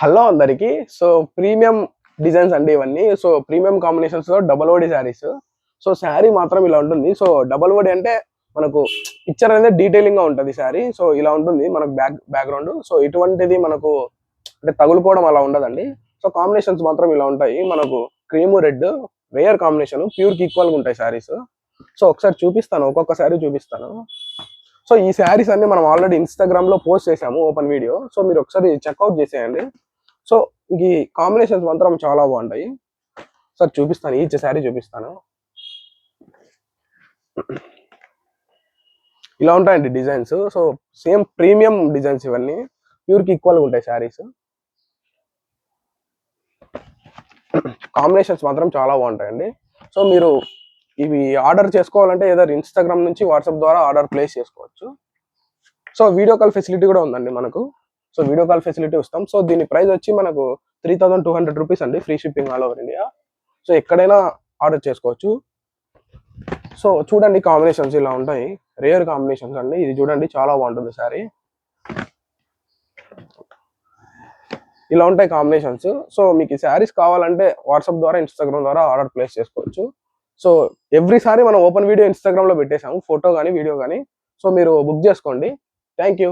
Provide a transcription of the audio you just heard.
Hello అందరికి. So premium designs అండి ఇవన్నీ. సో ప్రీమియం కాంబినేషన్స్ లో డబల్ ఓడి శారీస్. సో శారీ మాత్రం ఇలా ఉంటుంది. సో డబల్ ఓడి అంటే మనకు పిక్చర్ అనేది డీటెయిలింగ్ గా ఉంటుంది శారీ. సో ఇలా ఉంటుంది మనకు బ్యాక్గ్రౌండ్. సో ఇటువంటిది మనకు అంటే తగులుకోవడం అలా ఉండదండి. సో కాంబినేషన్స్ మాత్రం ఇలా ఉంటాయి. మనకు క్రీము రెడ్ రేయర్ కాంబినేషన్, ప్యూర్ కి ఈక్వల్ గా ఉంటాయి శారీస్. సో ఒకసారి చూపిస్తాను, ఒక్కొక్క శారీ చూపిస్తాను. సో ఈ శారీస్ అన్ని మనం ఆల్రెడీ ఇన్స్టాగ్రామ్ లో పోస్ట్ చేసాము ఓపెన్ వీడియో. సో మీరు ఒకసారి చెక్అవుట్ చేసేయండి. సో ఈ కాంబినేషన్స్ మాత్రం చాలా బాగుంటాయి. సార్ చూపిస్తాను, ఈచ్ శారీ చూపిస్తాను. ఇలా ఉంటాయండి designs. So same premium designs ఇవన్నీ, ప్యూర్ కి ఈక్వల్ గా ఉంటాయి శారీస్. కాంబినేషన్స్ మాత్రం చాలా బాగుంటాయండి. సో మీరు ఇవి ఆర్డర్ చేసుకోవాలంటే ఏదో ఇన్స్టాగ్రామ్ నుంచి వాట్సాప్ ద్వారా ఆర్డర్ ప్లేస్ చేసుకోవచ్చు. సో వీడియో కాల్ ఫెసిలిటీ కూడా ఉందండి మనకు. సో వీడియో కాల్ ఫెసిలిటీ వస్తాం. సో దీని ప్రైస్ వచ్చి మనకు 3200 రూపీస్ అండి, free shipping all over India. So ఎక్కడైనా ఆర్డర్ చేసుకోవచ్చు. సో చూడండి కాంబినేషన్స్ ఇలా ఉంటాయి, రేర్ కాంబినేషన్స్ అండి. ఇది చూడండి చాలా బాగుంటుంది శారీ. ఇలా ఉంటాయి కాంబినేషన్స్. సో మీకు ఈ శారీస్ కావాలంటే వాట్సాప్ ద్వారా ఇన్స్టాగ్రామ్ ద్వారా ఆర్డర్ ప్లేస్ చేసుకోవచ్చు. సో ఎవ్రీసారి మనం ఓపెన్ వీడియో ఇన్స్టాగ్రామ్ లో పెట్టేసాము, ఫోటో కానీ వీడియో కానీ. సో మీరు బుక్ చేసుకోండి. Thank you.